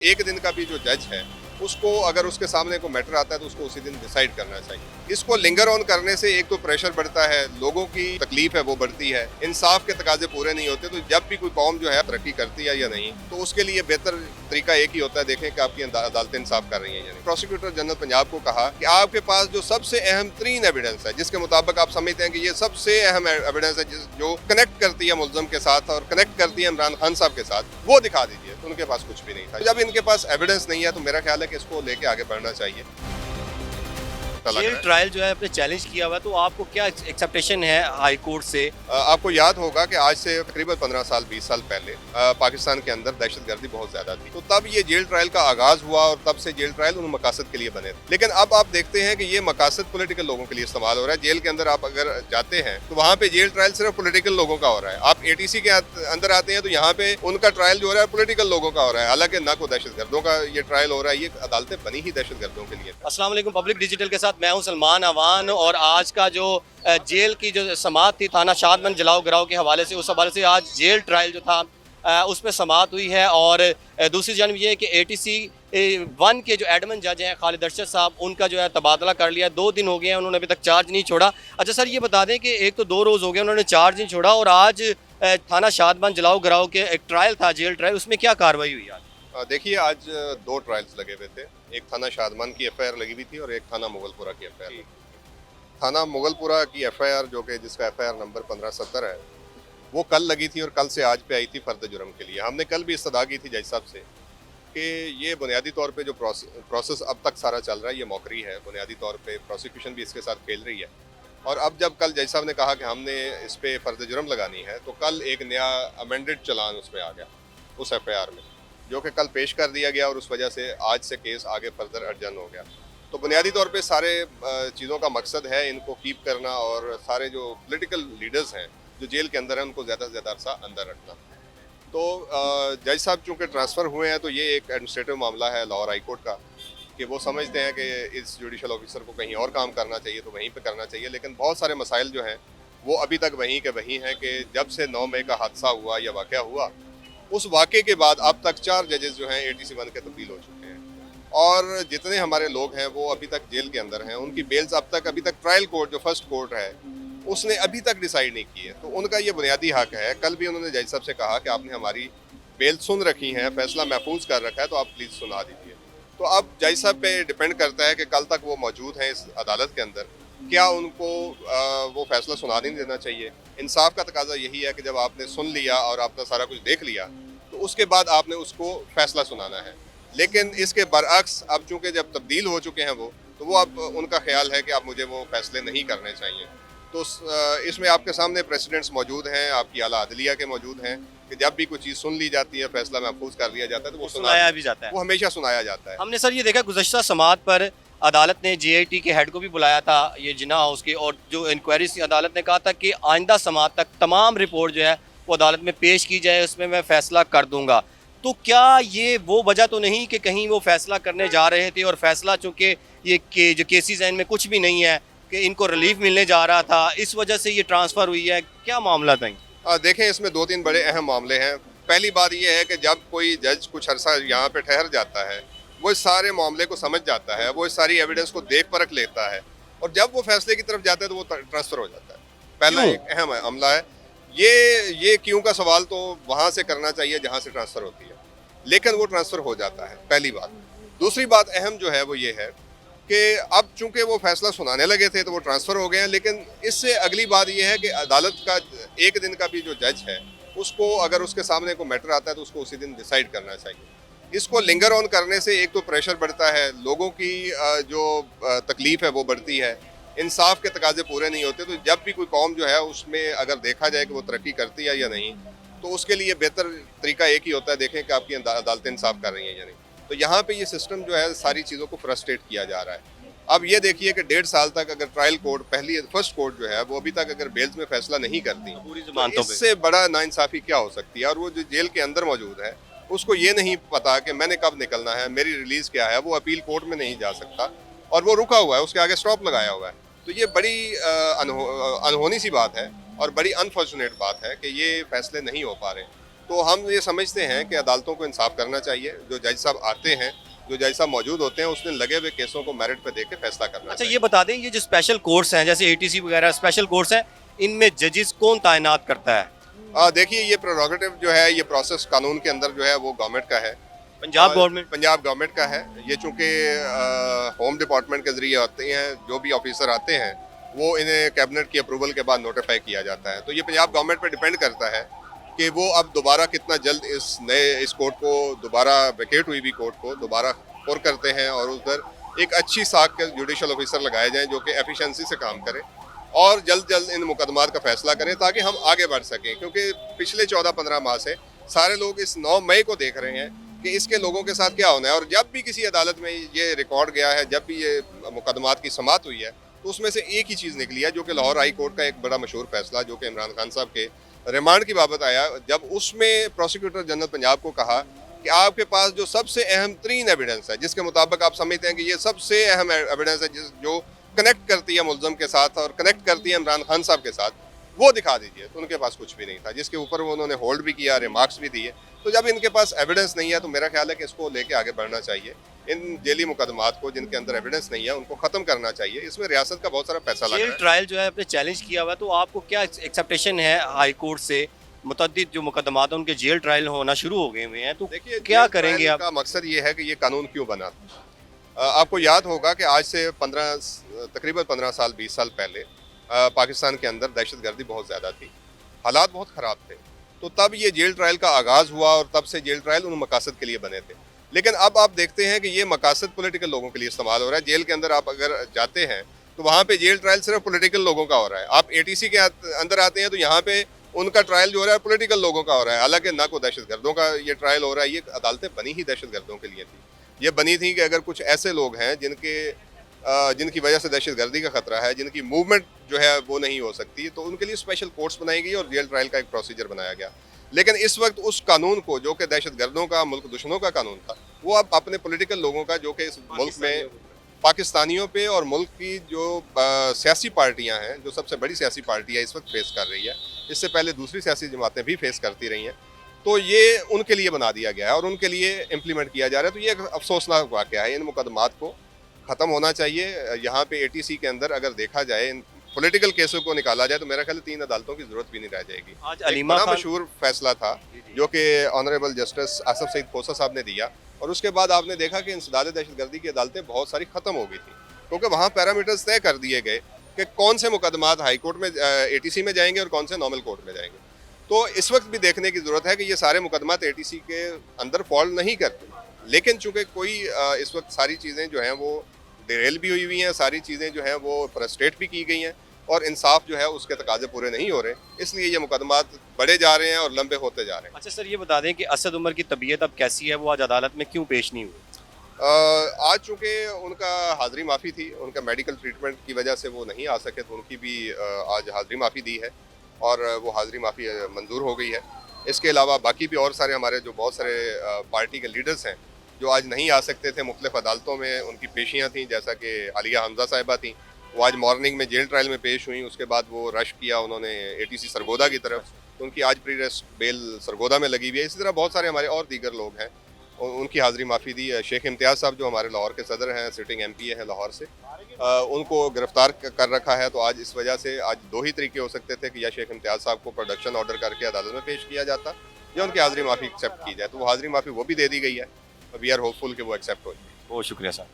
एक दिन का भी जो जज है उसको अगर उसके सामने को मैटर आता है तो उसको उसी दिन डिसाइड करना चाहिए। इसको लिंगर ऑन करने से एक तो प्रेशर बढ़ता है, लोगों की तकलीफ है वो बढ़ती है, इंसाफ के तकाजे पूरे नहीं होते। तो जब भी कोई कौम जो है तरक्की करती है या नहीं, तो उसके लिए बेहतर तरीका एक ही होता है, देखें कि आपकी अदालतें इंसाफ कर रही हैं या नहीं। प्रोसिक्यूटर जनरल पंजाब को कहा कि आपके पास जो सबसे अहम तरीन एविडेंस है, जिसके मुताबिक आप समझते हैं कि ये सबसे अहम एविडेंस है जो कनेक्ट करती है मुल्ज़म के साथ और कनेक्ट करती है इमरान खान साहब के साथ, वो दिखा दीजिए। तो उनके पास कुछ भी नहीं था। जब इनके पास एविडेंस नहीं है तो मेरा ख्याल है कि इसको लेके आगे बढ़ना चाहिए। जेल ट्रायल जो है आपने चैलेंज किया हुआ, तो आपको क्या एक्सेप्टेशन है हाई कोर्ट से? आपको याद होगा कि आज से तकरीबन 15 साल 20 साल पहले पाकिस्तान के अंदर दहशतगर्दी बहुत ज्यादा थी, तो तब ये जेल ट्रायल का आगाज हुआ और तब से जेल ट्रायल उन मकासद के लिए बने थे। लेकिन अब आप देखते हैं कि ये मकासद पॉलिटिकल लोगों के लिए इस्तेमाल हो रहा है। जेल के अंदर आप अगर जाते हैं तो वहाँ पे जेल ट्रायल सिर्फ पॉलिटिकल लोगों का हो रहा है। आप ATC के अंदर आते हैं तो यहाँ पे उनका ट्रायल जो हो रहा है पॉलिटिकल लोगों का हो रहा है, हालांकि ना कोई दहशतगर्दों का ये ट्रायल हो रहा है। ये अदालतें बनी ही दहशतगर्दों के लिए। अस्सलाम वालेकुम, पब्लिक डिजिटल के साथ मैं हूं सलमान अवान। और आज का जो जेल की जो समाअत थी थाना शादमंद जलाओ गिराओ के हवाले से, उस हवाले से आज जेल ट्रायल जो था उसमें समाअत हुई है। और दूसरी जानब ये है कि ATC 1 के जो एडमिन जज हैं खालिद अरशद साहब, उनका जो है तबादला कर लिया। 2 दिन हो गए हैं, उन्होंने अभी तक चार्ज नहीं छोड़ा। अच्छा सर, ये बता दें कि एक तो 2 रोज़ हो गए उन्होंने चार्ज नहीं छोड़ा, और आज थाना शादमंद जलाओ गिराओ के एक ट्रायल था, जेल ट्रायल, उसमें क्या कार्रवाई हुई आज? देखिए, आज 2 ट्रायल्स लगे हुए थे। एक थाना शादमंद की FIR लगी हुई थी और एक थाना मुगलपुरा की FIR। थाना मुगलपुरा की FIR जो कि जिसका FIR नंबर 1570 है, वो कल लगी थी और कल से आज पे आई थी फर्द जुर्म के लिए। हमने कल भी इस्तदा की थी जज साहब से कि ये बुनियादी तौर पे जो प्रोसेस अब तक सारा चल रहा है ये मौकरी है। बुनियादी तौर पे प्रोसिक्यूशन भी इसके साथ खेल रही है। और अब जब कल जज साहब ने कहा कि हमने इस पे फर्द जुर्म लगानी है, तो कल एक नया अमेंडेड चलान उस पर आ गया उस FIR में, जो कि कल पेश कर दिया गया और उस वजह से आज से केस आगे फर्दर अर्जन हो गया। तो बुनियादी तौर पे सारे चीज़ों का मकसद है इनको कीप करना और सारे जो पॉलिटिकल लीडर्स हैं जो जेल के अंदर हैं उनको ज़्यादा से ज़्यादा अरसा अंदर रखना। तो जज साहब चूँकि ट्रांसफ़र हुए हैं तो ये एक एडमिनिस्ट्रेटिव मामला है लाहौर हाई कोर्ट का, कि वो समझते हैं कि इस जुडिशल ऑफिसर को कहीं और काम करना चाहिए तो वहीं पे करना चाहिए। लेकिन बहुत सारे मसाइल जो हैं वो अभी तक वहीं के वहीं हैं कि जब से 9 मई का हादसा हुआ या वाक़या हुआ, उस वाक़े के बाद अब तक 4 जजेस जो हैं ATC 1 के तब्दील हो चुके हैं। और जितने हमारे लोग हैं वो अभी तक जेल के अंदर हैं। उनकी बेल्स अभी तक ट्रायल कोर्ट जो फर्स्ट कोर्ट है उसने अभी तक डिसाइड नहीं की है। तो उनका ये बुनियादी हक है। कल भी उन्होंने जज साहब से कहा कि आपने हमारी बेल सुन रखी है, फैसला महफूज कर रखा है, तो आप प्लीज़ सुना दीजिए। तो अब जज साहब पे डिपेंड करता है कि कल तक वो मौजूद हैं इस अदालत के अंदर, क्या उनको वो फैसला सुना नहीं देना चाहिए। इंसाफ का तकाजा यही है कि जब आपने सुन लिया और आपने सारा कुछ देख लिया तो उसके बाद आपने उसको फैसला सुनाना है। लेकिन इसके बरअक्स अब चूँकि जब तब्दील हो चुके हैं वो, तो वो अब उनका ख्याल है कि अब मुझे वो फैसले नहीं करने चाहिए। तो इसमें आपके सामने प्रेसिडेंट्स मौजूद हैं, आपकी आला अदलिया के मौजूद हैं, कि जब भी कोई चीज़ सुन ली जाती है, फैसला महफूज कर लिया जाता है, तो वो सुनाया भी जाता है, वो हमेशा सुनाया जाता है। हमने सर ये देखा गुज़श्ता समाअत पर अदालत ने JIT के हेड को भी बुलाया था, ये जिन्ना हाउस के, और जो इंक्वायरी थी अदालत ने कहा था कि आइंदा समाअत तक तमाम रिपोर्ट जो है वो अदालत में पेश की जाए, उसमें मैं फ़ैसला कर दूंगा। तो क्या ये वो वजह तो नहीं कि कहीं वो फैसला करने जा रहे थे और फैसला चूँकि ये जो केसेस हैं इनमें कुछ भी नहीं है, कि इनको रिलीफ मिलने जा रहा था, इस वजह से ये ट्रांसफ़र हुई है? क्या मामला था? देखें, इसमें 2-3 बड़े अहम मामले हैं। पहली बात यह है कि जब कोई जज कुछ अरसा यहाँ पे ठहर जाता है, वो इस सारे मामले को समझ जाता है, वो इस सारी एविडेंस को देख परख लेता है, और जब वो फैसले की तरफ जाता है तो वो ट्रांसफ़र हो जाता है। पहला एक अहम मामला है ये क्यों का सवाल तो वहाँ से करना चाहिए जहाँ से ट्रांसफ़र होती है, लेकिन वो ट्रांसफ़र हो जाता है, पहली बात। दूसरी बात अहम जो है वो ये है कि अब चूंकि वो फैसला सुनाने लगे थे तो वो ट्रांसफ़र हो गए हैं। लेकिन इससे अगली बात ये है कि अदालत का एक दिन का भी जो जज है उसको अगर उसके सामने को मैटर आता है तो उसको उसी दिन डिसाइड करना चाहिए। इसको लिंगर ऑन करने से एक तो प्रेशर बढ़ता है, लोगों की जो तकलीफ है वो बढ़ती है, इंसाफ के तकाजे पूरे नहीं होते। तो जब भी कोई कौम जो है उसमें अगर देखा जाए कि वो तरक्की करती है या नहीं, तो उसके लिए बेहतर तरीका एक ही होता है, देखें कि आपकी अदालतें इंसाफ कर रही हैं या नहीं। तो यहाँ पे ये सिस्टम जो है सारी चीज़ों को फ्रस्ट्रेट किया जा रहा है। अब ये देखिए कि 1.5 साल तक अगर ट्रायल कोर्ट फर्स्ट कोर्ट जो है वो अभी तक अगर बेल्स में फैसला नहीं करती, तो इससे बड़ा नाइंसाफ़ी क्या हो सकती है। और वो जो जेल के अंदर मौजूद है उसको ये नहीं पता कि मैंने कब निकलना है, मेरी रिलीज़ क्या है, वो अपील कोर्ट में नहीं जा सकता और वो रुका हुआ है, उसके आगे स्टॉप लगाया हुआ है। तो ये बड़ी अनहोनी सी बात है और बड़ी अनफॉर्चुनेट बात है कि ये फैसले नहीं हो पा रहे। तो हम ये समझते हैं कि अदालतों को इंसाफ करना चाहिए। जो जज साहब आते हैं, जो जज साहब मौजूद होते हैं, उस दिन लगे हुए केसों को मेरिट पे देख के फैसला करना अच्छा, चाहिए। ये बता दें, ये जो स्पेशल कोर्ट्स हैं जैसे एटीसी वगैरह स्पेशल कोर्ट्स हैं, इनमें जजेस कौन तैनात करता है? देखिए, ये प्रेरोगेटिव जो है, ये प्रोसेस कानून के अंदर जो है वो गवर्नमेंट का है। पंजाब गवर्नमेंट? पंजाब गवर्नमेंट का है। ये चूंकि होम डिपार्टमेंट के जरिए आते हैं, जो भी ऑफिसर आते हैं वो इन्हें कैबिनेट की अप्रूवल के बाद नोटिफाई किया जाता है। तो ये पंजाब गवर्नमेंट पे डिपेंड करता है कि वो अब दोबारा कितना जल्द इस कोर्ट को दोबारा वेकेट हुई भी कोर्ट को दोबारा पुर करते हैं और उधर एक अच्छी साख के जुडिशल ऑफिसर लगाए जाएं जो कि एफिशिएंसी से काम करें और जल्द जल्द इन मुकदमात का फैसला करें ताकि हम आगे बढ़ सकें। क्योंकि पिछले 14-15 माह से सारे लोग इस 9 मई को देख रहे हैं कि इसके लोगों के साथ क्या होना है। और जब भी किसी अदालत में ये रिकॉर्ड गया है, जब भी ये मुकदमात की समाअत हुई है, तो उसमें से एक ही चीज़ निकली है, जो कि लाहौर हाई कोर्ट का एक बड़ा मशहूर फैसला जो कि इमरान खान साहब के रिमांड की बाबत आया, जब उसमें प्रोसिक्यूटर जनरल पंजाब को कहा कि आपके पास जो सबसे अहम तरीन एविडेंस है, जिसके मुताबिक आप समझते हैं कि ये सबसे अहम एविडेंस है जो कनेक्ट करती है मुल्ज़म के साथ और कनेक्ट करती है इमरान खान साहब के साथ, वो दिखा दीजिए। तो उनके पास कुछ भी नहीं था, जिसके ऊपर वो उन्होंने होल्ड भी किया, रिमार्क्स भी दिए। तो जब इनके पास एविडेंस नहीं है तो मेरा ख्याल है कि इसको लेके आगे बढ़ना चाहिए। इन जेली मुकदमात को जिनके अंदर एविडेंस नहीं है उनको ख़त्म करना चाहिए। इसमें रियासत का बहुत सारा पैसा लग जेल रहा है। ट्रायल जो है आपने चैलेंज किया हुआ है, तो आपको क्या एक्सेप्टेशन है हाई कोर्ट से? मुतअद्दिद जो मुकदमात हैं उनके जेल ट्रायल होना शुरू हो गए हुए हैं, तो देखिए, क्या जेल करेंगे ट्रायल आप? का मकसद ये है कि ये कानून क्यों बना। आपको याद होगा कि आज से तकरीबन 15 साल 20 साल पहले पाकिस्तान के अंदर दहशतगर्दी बहुत ज़्यादा थी, हालात बहुत ख़राब थे। तो तब ये जेल ट्रायल का आगाज़ हुआ और तब से जेल ट्रायल उन मकासद के लिए बने थे। लेकिन अब आप देखते हैं कि ये मकासद पॉलिटिकल लोगों के लिए इस्तेमाल हो रहा है। जेल के अंदर आप अगर जाते हैं तो वहाँ पे जेल ट्रायल सिर्फ पॉलिटिकल लोगों का हो रहा है। आप एटीसी के अंदर आते हैं तो यहाँ पे उनका ट्रायल जो हो रहा है पॉलिटिकल लोगों का हो रहा है। हालांकि ना कोई दहशतगर्दों का ये ट्रायल हो रहा है। ये अदालतें बनी ही दहशतगर्दों के लिए थी। ये बनी थी कि अगर कुछ ऐसे लोग हैं जिनकी वजह से दहशतगर्दी का खतरा है, जिनकी मूवमेंट जो है वो नहीं हो सकती, तो उनके लिए स्पेशल कोर्ट्स बनाई गई और जेल ट्रायल का एक प्रोसीजर बनाया गया। लेकिन इस वक्त उस कानून को, जो कि दहशतगर्दों का, मुल्क दुश्मनों का कानून था, वो अब अपने पॉलिटिकल लोगों का, जो कि इस मुल्क में पाकिस्तानियों पे और मुल्क की जो सियासी पार्टियां हैं, जो सबसे बड़ी सियासी पार्टी है, इस वक्त फेस कर रही है। इससे पहले दूसरी सियासी जमातें भी फेस करती रही हैं। तो ये उनके लिए बना दिया गया है और उनके लिए इम्प्लीमेंट किया जा रहा है। तो ये एक अफसोसनाक वाक़या है। इन मुकदमात को ख़त्म होना चाहिए। यहाँ पे एटीसी के अंदर अगर देखा जाए, इन पॉलिटिकल केसों को निकाला जाए, तो मेरा ख्याल 3 अदालतों की ज़रूरत भी नहीं रह जाएगी। आज एक अलीमा बड़ा खान मशहूर फैसला था जो कि ऑनरेबल जस्टिस आसफ सईद खोसा साहब ने दिया, और उसके बाद आपने देखा कि इंसदाद दहशतगर्दी की अदालतें बहुत सारी ख़त्म हो गई थी, क्योंकि वहाँ पैरामीटर्स तय कर दिए गए कि कौन से मुकदमात हाई कोर्ट में, एटीसी में जाएंगे और कौन से नॉर्मल कोर्ट में जाएंगे। तो इस वक्त भी देखने की ज़रूरत है कि ये सारे मुकदमात एटीसी के अंदर फॉल नहीं करते। लेकिन चूंकि कोई इस वक्त सारी चीज़ें जो हैं वो डिरेल भी हुई हैं, सारी चीज़ें जो हैं वो फ्रस्ट्रेट भी की गई हैं और इंसाफ जो है उसके तकाजे पूरे नहीं हो रहे, इसलिए ये मुकदमात बढ़े जा रहे हैं और लंबे होते जा रहे हैं। अच्छा सर, ये बता दें कि असद उमर की तबीयत अब कैसी है? वो आज अदालत में क्यों पेश नहीं हुए? आज चूँकि उनका हाज़िरी माफ़ी थी, उनका मेडिकल ट्रीटमेंट की वजह से वो नहीं आ सके, तो उनकी भी आज हाज़िरी माफ़ी दी है और वो हाज़िरी माफ़ी मंजूर हो गई है। इसके अलावा बाकी भी और सारे हमारे जो बहुत सारे पार्टी के लीडर्स हैं जो आज नहीं आ सकते थे, मुख्तलिफ अदालतों में उनकी पेशियाँ थीं, जैसा कि आलिया हमजा साहिबा थी, वो आज मॉर्निंग में जेल ट्रायल में पेश हुई। उसके बाद वो रश किया उन्होंने एटीसी सरगोदा की तरफ, तो उनकी आज प्री रेस्ट बेल सरगोदा में लगी हुई है। इसी तरह बहुत सारे हमारे और दीगर लोग हैं, उनकी हाज़िरी माफ़ी दी। शेख इम्तियाज़ साहब जो हमारे लाहौर के सदर हैं, सिटिंग MP हैं लाहौर से, उनको गिरफ़्तार कर रखा है। तो आज इस वजह से आज 2 ही तरीके हो सकते थे कि या शेख इम्तियाज़ साहब को प्रोडक्शन ऑर्डर करके अदालत में पेश किया जाता या उनकी हाज़िरी माफ़ी एक्सेप्ट की जाए। तो वो हाज़िरी माफ़ी वो भी दे दी गई है। वी आर होपफुल कि वो एक्सेप्ट हो जाए। बहुत शुक्रिया सर।